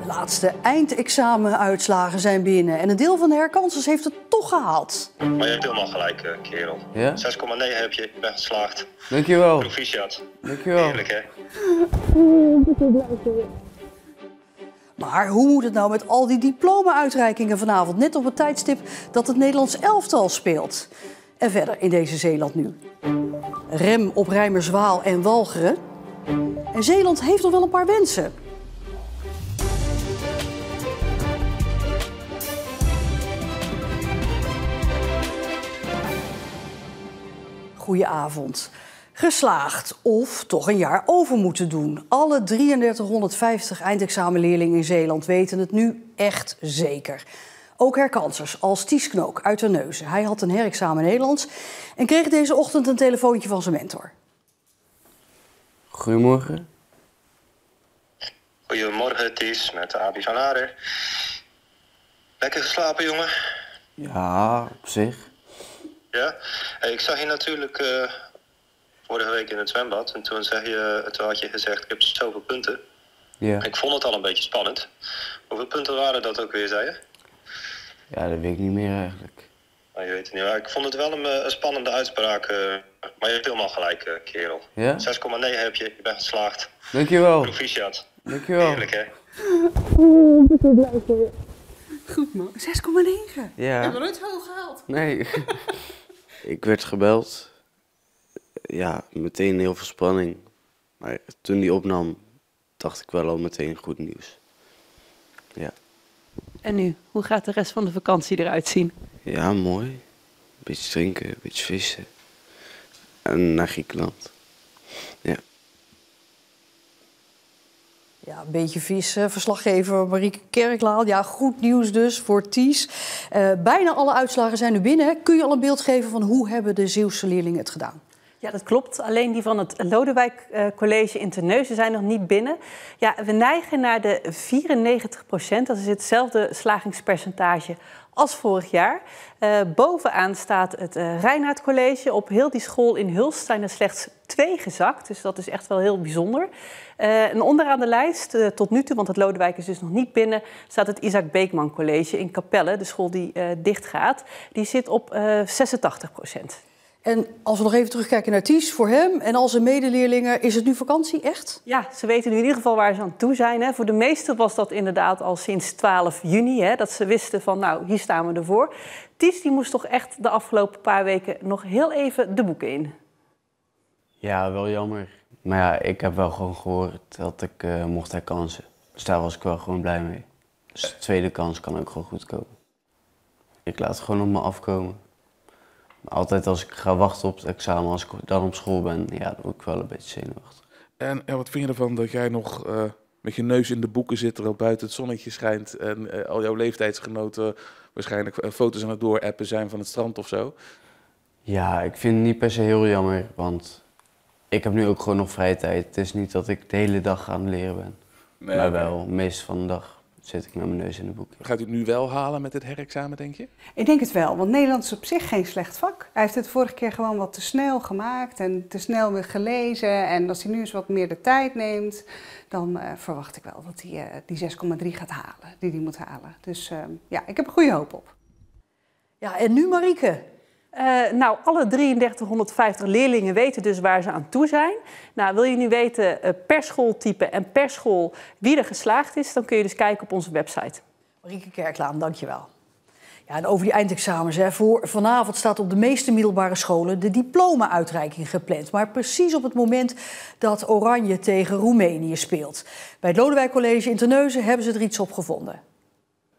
Laatste eindexamenuitslagen zijn binnen en een deel van de herkansers heeft het toch gehaald. Maar je hebt helemaal gelijk, kerel. Ja? 6,9 heb je, je bent geslaagd. Dankjewel. Proficiat. Dankjewel. Heerlijk, hè? Maar hoe moet het nou met al die diploma-uitreikingen vanavond, net op het tijdstip dat het Nederlands elftal speelt? En verder in deze Zeeland nu. Rem op Rijmerswaal en Walcheren. En Zeeland heeft nog wel een paar wensen. Goedenavond. Geslaagd of toch een jaar over moeten doen. Alle 3350 eindexamenleerlingen in Zeeland weten het nu echt zeker. Ook herkansers als Ties Knook uit Terneuzen. Hij had een herexamen Nederlands en kreeg deze ochtend een telefoontje van zijn mentor. Goedemorgen. Goedemorgen, Ties, met Abi van Aarde. Lekker geslapen, jongen? Ja, op zich. Ja? Hey, ik zag je natuurlijk vorige week in het zwembad. En toen had je gezegd, ik heb zoveel punten. Ja. Ik vond het al een beetje spannend. Hoeveel punten waren dat ook weer, zei je? Ja, dat weet ik niet meer eigenlijk. Nou, je weet het niet. Maar ik vond het wel een spannende uitspraak. Maar je hebt helemaal gelijk, kerel. Ja? 6,9 heb je, je bent geslaagd. Dankjewel. Proficiat. Dankjewel. Heerlijk, hè? Goed man, 6,9. Ja. Hebben we nooit zo gehaald? Nee. Ik werd gebeld. Ja, meteen heel veel spanning. Maar toen die opnam, dacht ik wel al meteen goed nieuws. Ja. En nu, hoe gaat de rest van de vakantie eruit zien? Ja, mooi. Een beetje drinken, een beetje vissen. En naar Griekenland. Ja. Ja, een beetje vies. Verslaggever Marieke Kerklaal. Ja, goed nieuws dus voor Ties. Bijna alle uitslagen zijn nu binnen. Kun je al een beeld geven van hoe hebben de Zeeuwse leerlingen het gedaan? Ja, dat klopt. Alleen die van het Lodewijk College in Terneuzen zijn nog niet binnen. Ja, we neigen naar de 94%. Dat is hetzelfde slagingspercentage als vorig jaar. Bovenaan staat het Reinhard College. Op heel die school in Hulst zijn er slechts 2 gezakt. Dus dat is echt wel heel bijzonder. En onderaan de lijst, tot nu toe, want het Lodewijk is dus nog niet binnen, staat het Isaac Beekman College in Capelle, de school die dicht gaat. Die zit op 86%. En als we nog even terugkijken naar Ties, voor hem en al zijn medeleerlingen, is het nu vakantie, echt? Ja, ze weten nu in ieder geval waar ze aan toe zijn. Hè. Voor de meesten was dat inderdaad al sinds 12 juni, hè, dat ze wisten van, nou, hier staan we ervoor. Ties die moest toch echt de afgelopen paar weken nog heel even de boeken in. Ja, wel jammer. Maar ja, ik heb wel gewoon gehoord dat ik mocht herkansen. Dus daar was ik wel gewoon blij mee. Dus de tweede kans kan ook gewoon goed komen. Ik laat het gewoon op me afkomen. Maar altijd als ik ga wachten op het examen, als ik dan op school ben, ja, dan word ik wel een beetje zenuwachtig. En wat vind je ervan dat jij nog met je neus in de boeken zit, terwijl buiten het zonnetje schijnt en al jouw leeftijdsgenoten waarschijnlijk foto's aan het doorappen zijn van het strand of zo? Ja, ik vind het niet per se heel jammer, want ik heb nu ook gewoon nog vrije tijd. Het is niet dat ik de hele dag aan het leren ben. Nee, maar wel, meestal van de dag zit ik met mijn neus in de boeken. Gaat u het nu wel halen met het herexamen, denk je? Ik denk het wel, want Nederlands is op zich geen slecht vak. Hij heeft het vorige keer gewoon wat te snel gemaakt en te snel weer gelezen. En als hij nu eens wat meer de tijd neemt, dan verwacht ik wel dat hij die 6,3 gaat halen, die hij moet halen. Dus ja, ik heb er goede hoop op. Ja, en nu Marieke? Nou, alle 3350 leerlingen weten dus waar ze aan toe zijn. Nou, wil je nu weten per schooltype en per school wie er geslaagd is, dan kun je dus kijken op onze website. Marieke Kerklaam, dankjewel. Ja, en over die eindexamens. Hè. Voor vanavond staat op de meeste middelbare scholen de diploma-uitreiking gepland. Maar precies op het moment dat Oranje tegen Roemenië speelt. Bij het Lodewijk College in Terneuzen hebben ze er iets op gevonden.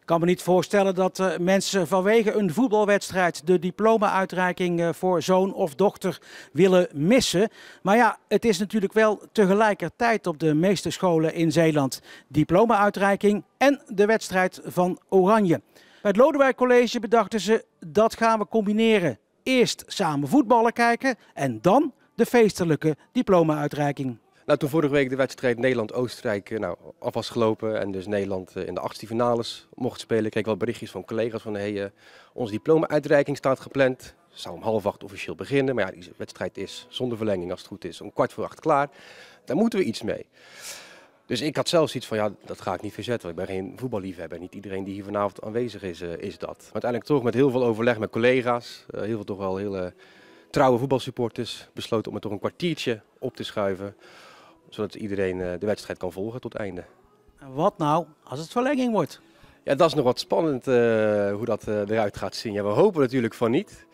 Ik kan me niet voorstellen dat mensen vanwege een voetbalwedstrijd de diploma-uitreiking voor zoon of dochter willen missen. Maar ja, het is natuurlijk wel tegelijkertijd op de meeste scholen in Zeeland diploma-uitreiking en de wedstrijd van Oranje. Bij het Lodewijk College bedachten ze, dat gaan we combineren. Eerst samen voetballen kijken en dan de feestelijke diploma-uitreiking. Nou, toen vorige week de wedstrijd Nederland-Oostenrijk af was gelopen en dus Nederland in de 8e finales mocht spelen, kreeg ik wel berichtjes van collega's van onze diploma-uitreiking staat gepland. Zou om 7:30 officieel beginnen, maar ja, die wedstrijd is zonder verlenging als het goed is om 7:15 klaar. Daar moeten we iets mee. Dus ik had zelfs iets van, ja, dat ga ik niet verzetten, want ik ben geen voetballiefhebber. Niet iedereen die hier vanavond aanwezig is dat. Uiteindelijk toch met heel veel overleg met collega's, heel veel toch wel hele trouwe voetbalsupporters, besloten om het toch een kwartiertje op te schuiven. Zodat iedereen de wedstrijd kan volgen tot het einde. En wat nou als het verlenging wordt? Ja, dat is nog wat spannend hoe dat eruit gaat zien. Ja, we hopen natuurlijk van niet.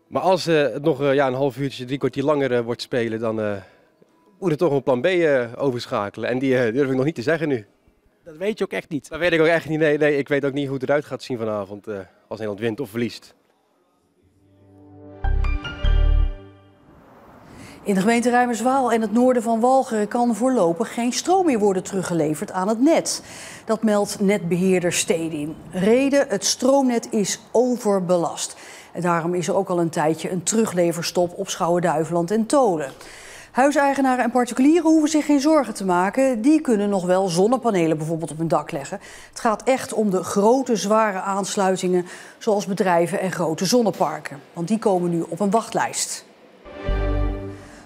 Maar als het nog een half uurtje, 3 kwartier langer wordt spelen, dan moet er toch een plan B overschakelen. En die durf ik nog niet te zeggen nu. Dat weet je ook echt niet. Dat weet ik ook echt niet. Nee, ik weet ook niet hoe het eruit gaat zien vanavond als Nederland wint of verliest. In de gemeente Reimerswaal en het noorden van Walcheren kan voorlopig geen stroom meer worden teruggeleverd aan het net. Dat meldt netbeheerder Stedin. Reden: het stroomnet is overbelast. En daarom is er ook al een tijdje een terugleverstop op Schouwen-Duiveland en Tholen. Huiseigenaren en particulieren hoeven zich geen zorgen te maken. Die kunnen nog wel zonnepanelen bijvoorbeeld op hun dak leggen. Het gaat echt om de grote, zware aansluitingen, zoals bedrijven en grote zonneparken. Want die komen nu op een wachtlijst.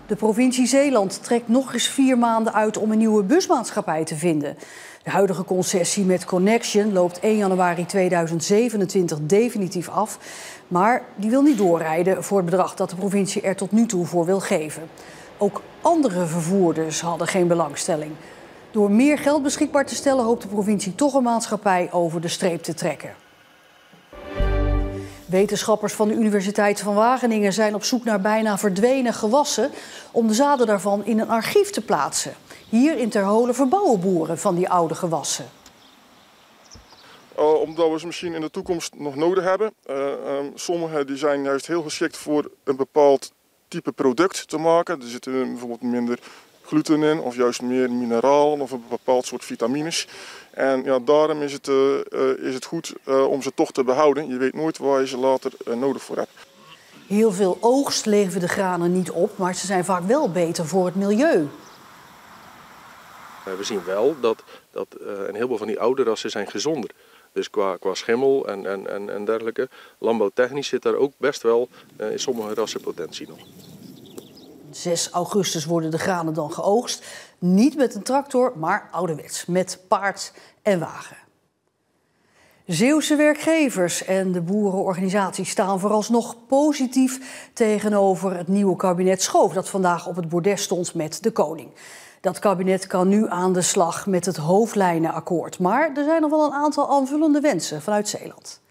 De provincie Zeeland trekt nog eens 4 maanden uit om een nieuwe busmaatschappij te vinden. De huidige concessie met Connection loopt 1 januari 2027 definitief af. Maar die wil niet doorrijden voor het bedrag dat de provincie er tot nu toe voor wil geven. Ook andere vervoerders hadden geen belangstelling. Door meer geld beschikbaar te stellen hoopt de provincie toch een maatschappij over de streep te trekken. Wetenschappers van de Universiteit van Wageningen zijn op zoek naar bijna verdwenen gewassen om de zaden daarvan in een archief te plaatsen. Hier in Terholen verbouwen boeren van die oude gewassen. Omdat we ze misschien in de toekomst nog nodig hebben. Sommige die zijn juist heel geschikt voor een bepaald type product te maken. Er zitten bijvoorbeeld minder gluten in of juist meer mineraal of een bepaald soort vitamines. En ja, daarom is het goed om ze toch te behouden. Je weet nooit waar je ze later nodig voor hebt. Heel veel oogst leveren de granen niet op, maar ze zijn vaak wel beter voor het milieu. We zien wel dat een heleboel van die oude rassen zijn gezonder. Dus qua schimmel en dergelijke. Landbouwtechnisch zit daar ook best wel in sommige rassen potentie nog. 6 augustus worden de granen dan geoogst. Niet met een tractor, maar ouderwets, met paard en wagen. Zeeuwse werkgevers en de boerenorganisaties staan vooralsnog positief tegenover het nieuwe kabinet Schoof dat vandaag op het bordes stond met de koning. Dat kabinet kan nu aan de slag met het hoofdlijnenakkoord. Maar er zijn nog wel een aantal aanvullende wensen vanuit Zeeland.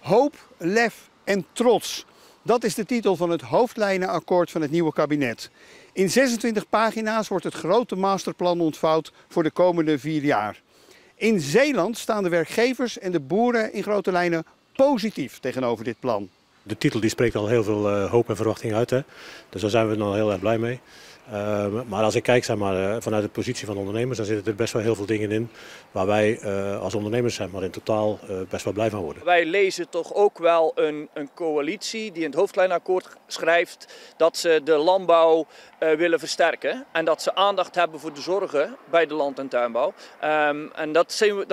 Hoop, lef en trots. Dat is de titel van het hoofdlijnenakkoord van het nieuwe kabinet. In 26 pagina's wordt het grote masterplan ontvouwd voor de komende 4 jaar. In Zeeland staan de werkgevers en de boeren in grote lijnen positief tegenover dit plan. De titel die spreekt al heel veel hoop en verwachting uit. Hè? Dus daar zijn we dan heel erg blij mee. Maar als ik kijk vanuit de positie van ondernemers, dan zitten er best wel heel veel dingen in waar wij als ondernemers in totaal best wel blij van worden. Wij lezen toch ook wel een coalitie die in het hoofdlijnenakkoord schrijft dat ze de landbouw willen versterken. En dat ze aandacht hebben voor de zorgen bij de land- en tuinbouw. En dat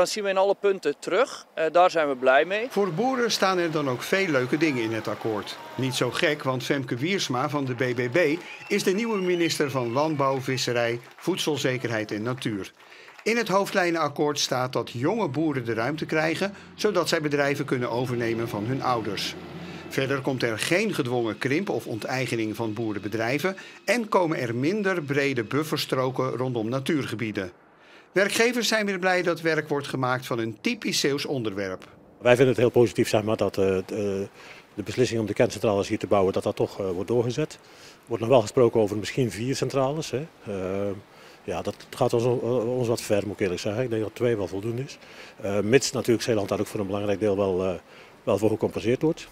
zien we in alle punten terug. Daar zijn we blij mee. Voor de boeren staan er dan ook veel leuke dingen in het akkoord. Niet zo gek, want Femke Wiersma van de BBB is de nieuwe minister van Landbouw, Visserij, Voedselzekerheid en Natuur. In het hoofdlijnenakkoord staat dat jonge boeren de ruimte krijgen, zodat zij bedrijven kunnen overnemen van hun ouders. Verder komt er geen gedwongen krimp of onteigening van boerenbedrijven en komen er minder brede bufferstroken rondom natuurgebieden. Werkgevers zijn weer blij dat werk wordt gemaakt van een typisch Zeeuws onderwerp. Wij vinden het heel positief dat de beslissing om de kerncentrales hier te bouwen, dat toch wordt doorgezet. Er wordt nog wel gesproken over misschien 4 centrales. Hè. Ja, dat gaat ons wat ver, moet ik eerlijk zeggen. Ik denk dat 2 wel voldoende is. Mits natuurlijk Zeeland daar ook voor een belangrijk deel wel voor gecompenseerd wordt.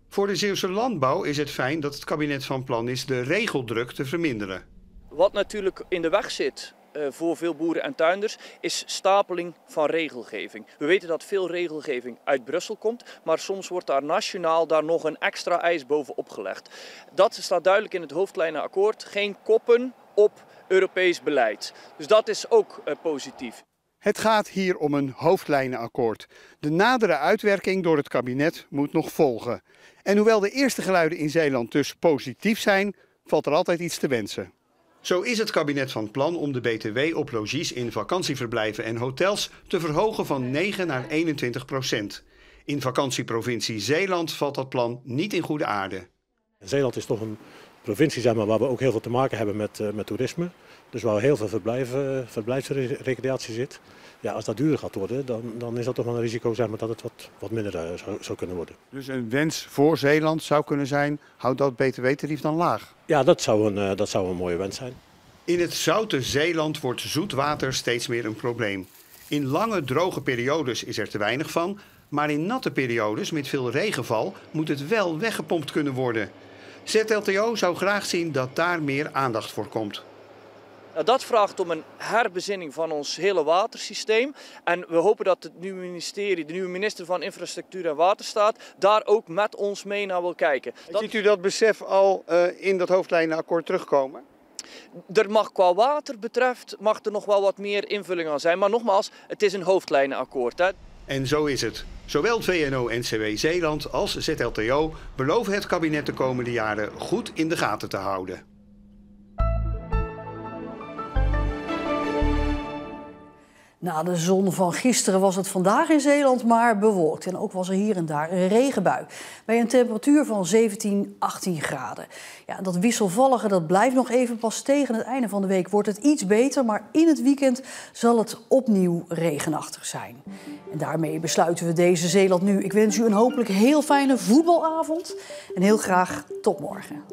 Voor de Zeeuwse landbouw is het fijn dat het kabinet van plan is de regeldruk te verminderen. Wat natuurlijk in de weg zit voor veel boeren en tuinders is stapeling van regelgeving. We weten dat veel regelgeving uit Brussel komt, maar soms wordt daar nationaal nog een extra eis bovenop gelegd. Dat staat duidelijk in het hoofdlijnenakkoord. Geen koppen op Europees beleid. Dus dat is ook positief. Het gaat hier om een hoofdlijnenakkoord. De nadere uitwerking door het kabinet moet nog volgen. En hoewel de eerste geluiden in Zeeland dus positief zijn, valt er altijd iets te wensen. Zo is het kabinet van plan om de BTW op logies in vakantieverblijven en hotels te verhogen van 9 naar 21%. In vakantieprovincie Zeeland valt dat plan niet in goede aarde. Zeeland is toch een provincie, zeg maar, waar we ook heel veel te maken hebben met toerisme. Dus waar heel veel verblijfsrecreatie zit. Ja, als dat duurder gaat worden, dan is dat toch wel een risico, zeg maar, dat het wat minder zou kunnen worden. Dus een wens voor Zeeland zou kunnen zijn, houd dat btw-tarief dan laag? Ja, dat zou een mooie wens zijn. In het zoute Zeeland wordt zoet water steeds meer een probleem. In lange droge periodes is er te weinig van, maar in natte periodes met veel regenval moet het wel weggepompt kunnen worden. ZLTO zou graag zien dat daar meer aandacht voor komt. Dat vraagt om een herbezinning van ons hele watersysteem. En we hopen dat het nieuwe ministerie, de nieuwe minister van Infrastructuur en Waterstaat, daar ook met ons mee naar wil kijken. Ziet u dat besef al in dat hoofdlijnenakkoord terugkomen? Er mag qua water betreft mag er nog wel wat meer invulling aan zijn. Maar nogmaals, het is een hoofdlijnenakkoord. Hè. En zo is het. Zowel VNO-NCW Zeeland als ZLTO beloven het kabinet de komende jaren goed in de gaten te houden. Na de zon van gisteren was het vandaag in Zeeland maar bewolkt. En ook was er hier en daar een regenbui. Bij een temperatuur van 17, 18 graden. Ja, dat wisselvallige dat blijft nog even. Pas tegen het einde van de week wordt het iets beter. Maar in het weekend zal het opnieuw regenachtig zijn. En daarmee besluiten we deze Zeeland nu. Ik wens u een hopelijk heel fijne voetbalavond. En heel graag tot morgen.